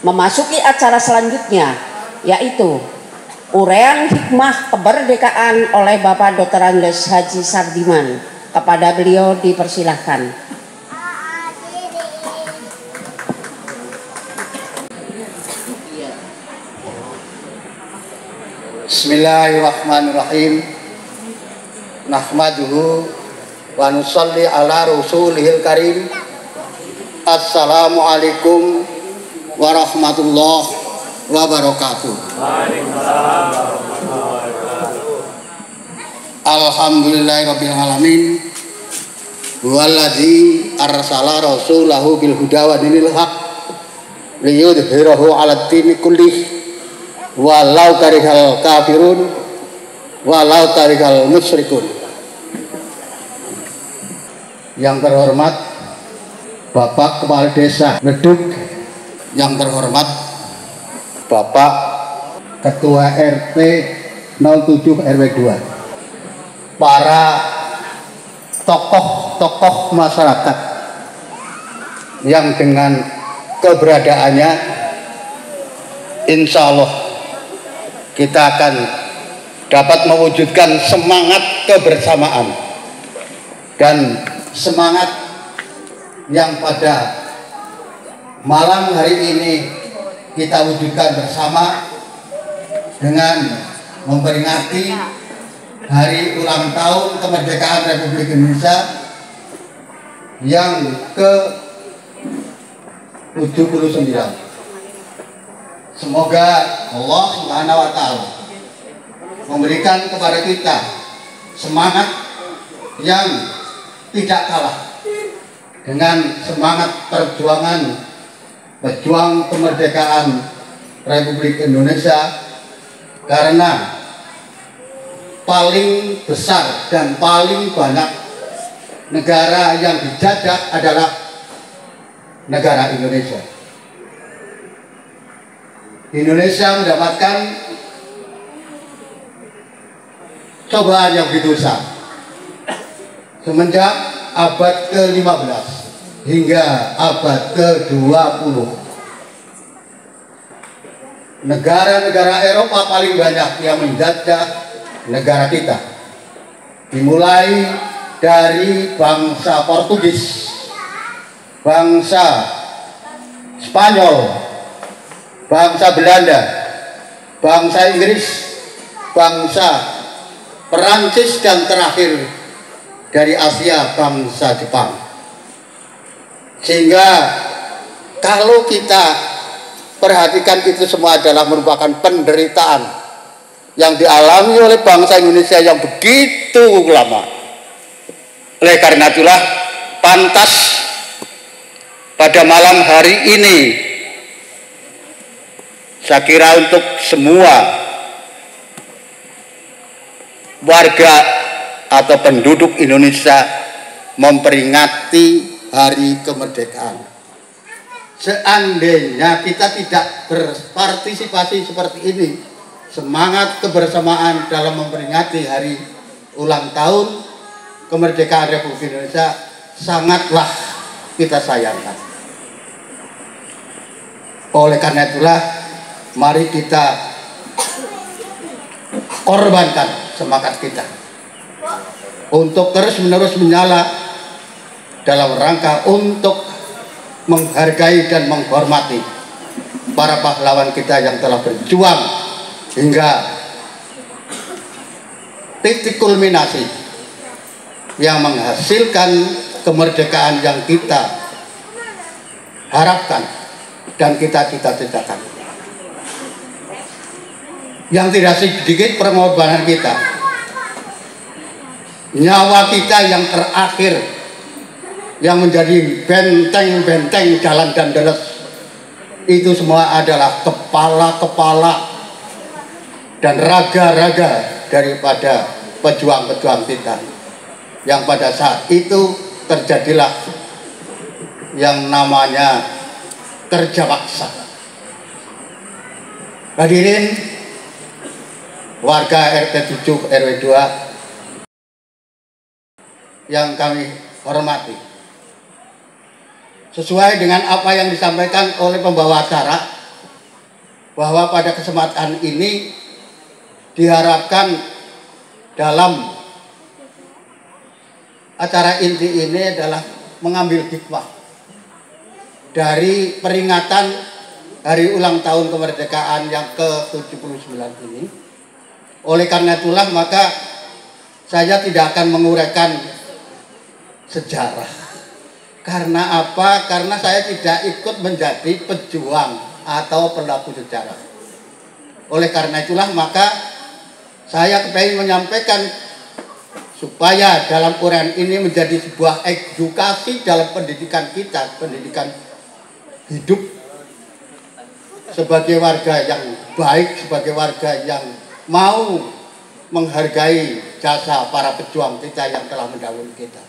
memasuki acara selanjutnya, yaitu uraian hikmah kemerdekaan oleh Bapak Dr. Andes Haji Sardiman. Kepada beliau dipersilahkan. Bismillahirrahmanirrahim. Nahmaduhu wa nusalli ala rasulihil karim. Assalamualaikum warahmatullahi wabarakatuh. Alhamdulillahirabbil alamin. Wallazi arsala rasulahu bil huda wa dinil haq liyudhhirahu 'alad dini kullih walau karihal kafirun walau karihal musyrikun. Yang terhormat Bapak Kepala Desa Ngeduk, yang terhormat Bapak Ketua RT 07 RW 2, para tokoh-tokoh masyarakat yang dengan keberadaannya insya Allah kita akan dapat mewujudkan semangat kebersamaan dan semangat yang pada malam hari ini kita wujudkan bersama dengan memperingati hari ulang tahun kemerdekaan Republik Indonesia yang ke-79. Semoga Allah Subhanahu wa Ta'ala memberikan kepada kita semangat yang tidak kalah dengan semangat perjuangan pejuang kemerdekaan Republik Indonesia, karena paling besar dan paling banyak negara yang dijajah adalah negara Indonesia. Indonesia mendapatkan cobaan yang begitu besar semenjak abad ke-15 hingga abad ke-20. Negara-negara Eropa paling banyak yang menjajah negara kita, dimulai dari bangsa Portugis, bangsa Spanyol, bangsa Belanda, bangsa Inggris, bangsa Perancis, dan terakhir dari Asia bangsa Jepang. Sehingga kalau kita perhatikan, itu semua adalah merupakan penderitaan yang dialami oleh bangsa Indonesia yang begitu lama. Oleh karena itulah pantas pada malam hari ini saya kira untuk semua warga atau penduduk Indonesia memperingati hari kemerdekaan. Seandainya kita tidak berpartisipasi seperti ini, semangat kebersamaan dalam memperingati hari ulang tahun kemerdekaan Republik Indonesia, sangatlah kita sayangkan. Oleh karena itulah, mari kita korbankan semangat kita untuk terus-menerus menyala dalam rangka untuk menghargai dan menghormati para pahlawan kita yang telah berjuang hingga titik kulminasi yang menghasilkan kemerdekaan yang kita harapkan dan kita cita-citakan. Yang tidak sedikit pengorbanan kita, nyawa kita yang terakhir, yang menjadi benteng-benteng jalan dan deres, itu semua adalah kepala-kepala dan raga-raga daripada pejuang-pejuang kita, yang pada saat itu terjadilah yang namanya kerja paksa. Hadirin warga RT 7 RW 2 yang kami hormati, sesuai dengan apa yang disampaikan oleh pembawa acara, bahwa pada kesempatan ini diharapkan dalam acara inti ini adalah mengambil hikmah dari peringatan hari ulang tahun kemerdekaan yang ke-79 ini. Oleh karena itulah maka saya tidak akan menguraikan sejarah. Karena apa? Karena saya tidak ikut menjadi pejuang atau pelaku sejarah. Oleh karena itulah maka saya ingin menyampaikan supaya dalam uraian ini menjadi sebuah edukasi dalam pendidikan kita, pendidikan hidup sebagai warga yang baik, sebagai warga yang mau menghargai jasa para pejuang kita yang telah mendahului kita.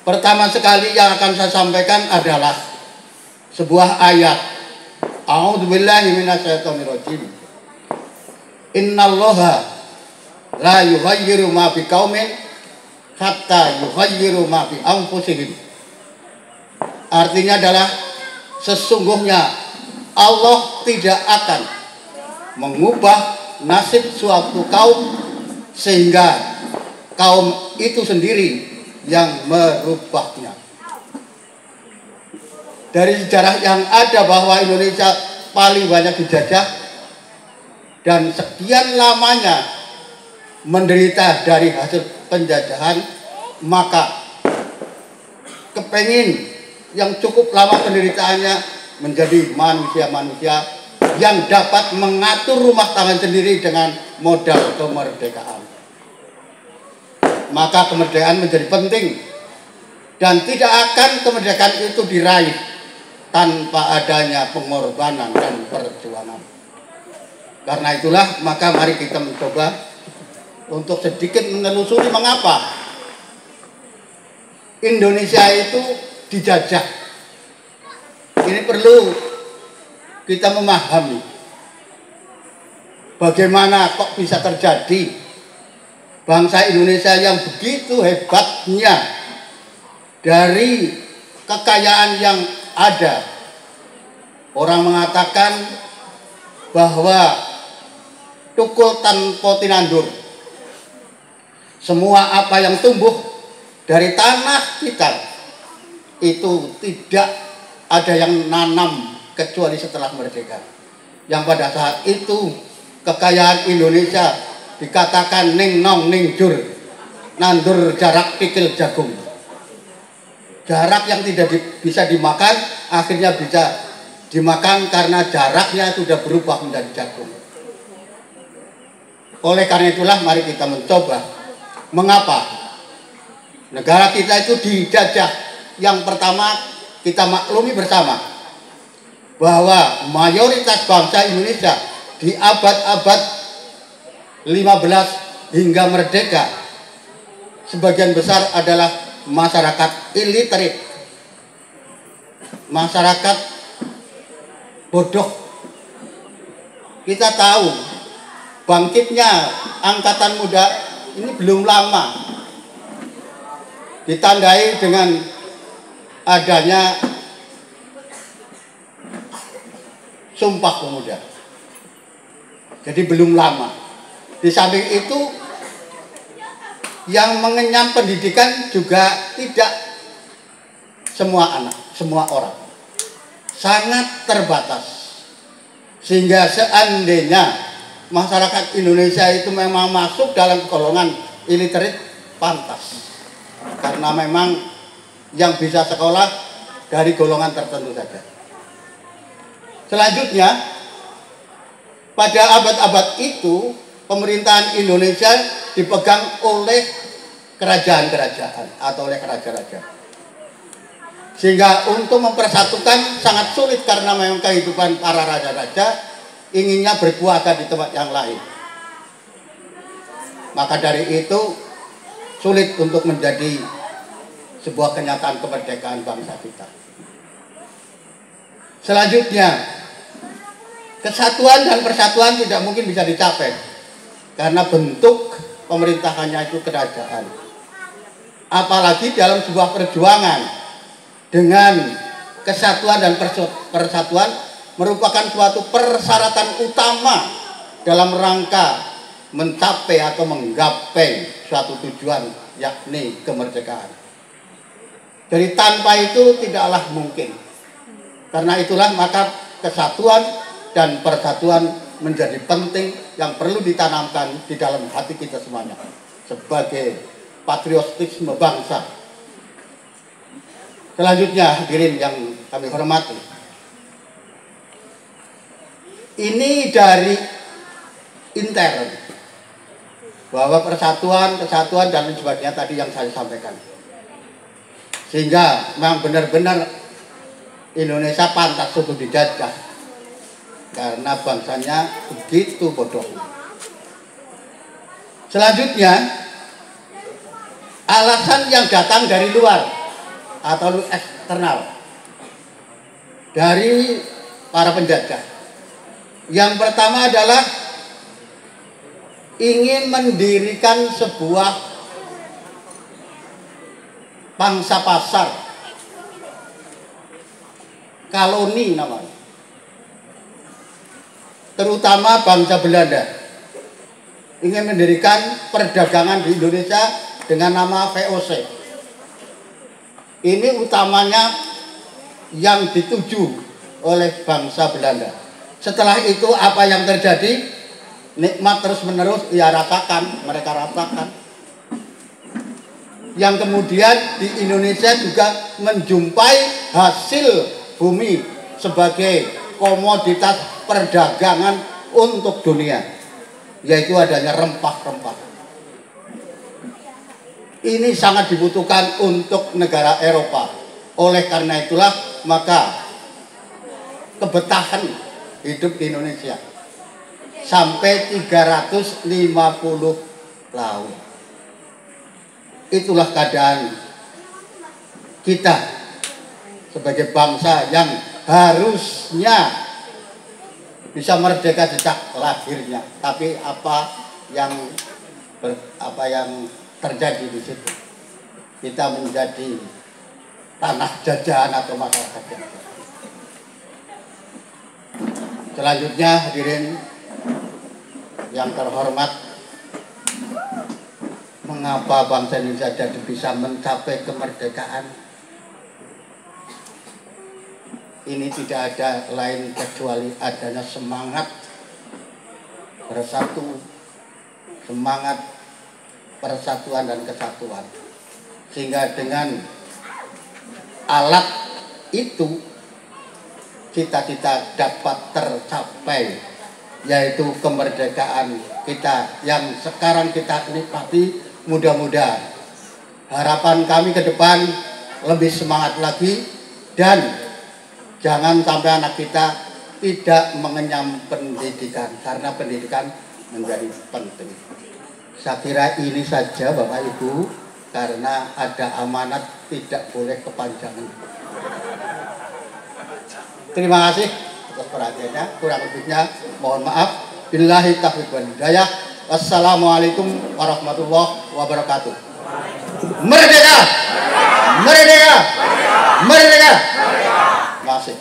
Pertama sekali yang akan saya sampaikan adalah sebuah ayat. A'udzubillahi minasyaitonirrajim. Innallaha la yughayyiru ma biqaumin hatta yughayyiru ma bi anfusihim. Artinya adalah sesungguhnya Allah tidak akan mengubah nasib suatu kaum sehingga kaum itu sendiri yang merubahnya. Dari sejarah yang ada bahwa Indonesia paling banyak dijajah dan sekian lamanya menderita dari hasil penjajahan, maka kepengin yang cukup lama penderitaannya menjadi manusia-manusia yang dapat mengatur rumah tangga sendiri dengan modal kemerdekaan. Maka kemerdekaan menjadi penting dan tidak akan kemerdekaan itu diraih tanpa adanya pengorbanan dan perjuangan. Karena itulah maka mari kita mencoba untuk sedikit menelusuri mengapa Indonesia itu dijajah. Ini perlu kita memahami bagaimana kok bisa terjadi bangsa Indonesia yang begitu hebatnya dari kekayaan yang ada. Orang mengatakan bahwa tukul tanpa tinandur. Semua apa yang tumbuh dari tanah kita itu tidak ada yang nanam kecuali setelah merdeka. Yang pada saat itu kekayaan Indonesia dikatakan ning nong ning jur, nandur jarak pikil jagung. Jarak yang tidak bisa dimakan akhirnya bisa dimakan karena jaraknya sudah berubah menjadi jagung. Oleh karena itulah mari kita mencoba mengapa negara kita itu dijajah. Yang pertama kita maklumi bersama bahwa mayoritas bangsa Indonesia di abad-abad 15 hingga merdeka sebagian besar adalah masyarakat illiterate, masyarakat bodoh. Kita tahu bangkitnya angkatan muda ini belum lama, ditandai dengan adanya Sumpah Pemuda. Jadi belum lama. Di samping itu yang mengenyam pendidikan juga tidak semua anak, semua orang. Sangat terbatas. Sehingga seandainya masyarakat Indonesia itu memang masuk dalam golongan illiterate pantas. Karena memang yang bisa sekolah dari golongan tertentu saja. Selanjutnya, pada abad-abad itu pemerintahan Indonesia dipegang oleh kerajaan-kerajaan atau oleh raja-raja. Sehingga untuk mempersatukan sangat sulit karena memang kehidupan para raja-raja inginnya berkuasa di tempat yang lain. Maka dari itu sulit untuk menjadi sebuah kenyataan kemerdekaan bangsa kita. Selanjutnya, kesatuan dan persatuan tidak mungkin bisa dicapai karena bentuk pemerintahannya itu kerajaan. Apalagi dalam sebuah perjuangan dengan kesatuan dan persatuan merupakan suatu persyaratan utama dalam rangka mencapai atau menggapai suatu tujuan, yakni kemerdekaan. Jadi tanpa itu tidaklah mungkin. Karena itulah maka kesatuan dan persatuan menjadi penting yang perlu ditanamkan di dalam hati kita semuanya sebagai patriotisme bangsa. Selanjutnya hadirin yang kami hormati, ini dari intern bahwa persatuan, kesatuan dan lain sebagainya tadi yang saya sampaikan, sehingga memang benar-benar Indonesia pantas untuk dijajah karena bangsanya begitu bodohnya. Selanjutnya, alasan yang datang dari luar atau eksternal dari para penjajah. Yang pertama adalah ingin mendirikan sebuah pangsa pasar, koloni namanya, terutama bangsa Belanda ingin mendirikan perdagangan di Indonesia dengan nama VOC. Ini utamanya yang dituju oleh bangsa Belanda. Setelah itu apa yang terjadi? Nikmat terus menerus ia rasakan, mereka rasakan. Yang kemudian di Indonesia juga menjumpai hasil bumi sebagai komoditas perdagangan untuk dunia, yaitu adanya rempah-rempah. Ini sangat dibutuhkan untuk negara Eropa. Oleh karena itulah maka kebetahan hidup di Indonesia sampai 350 tahun. Itulah keadaan kita sebagai bangsa yang harusnya bisa merdeka sejak lahirnya. Tapi apa yang terjadi di situ? Kita menjadi tanah jajahan atau masyarakat jajahan. Selanjutnya hadirin yang terhormat, mengapa bangsa Indonesia jadi bisa mencapai kemerdekaan? Ini tidak ada lain kecuali adanya semangat bersatu, semangat persatuan dan kesatuan. Sehingga dengan alat itu cita-cita dapat tercapai, yaitu kemerdekaan kita yang sekarang kita nikmati. Mudah-mudahan harapan kami ke depan lebih semangat lagi, dan jangan sampai anak kita tidak mengenyam pendidikan, karena pendidikan menjadi penting. Saya kira ini saja Bapak Ibu, karena ada amanat tidak boleh kepanjangan. Terima kasih atas perhatiannya, kurang lebihnya mohon maaf. Billahi taufiq wal hidayah. Wassalamualaikum warahmatullahi wabarakatuh. Merdeka! Merdeka! Merdeka! Terima kasih.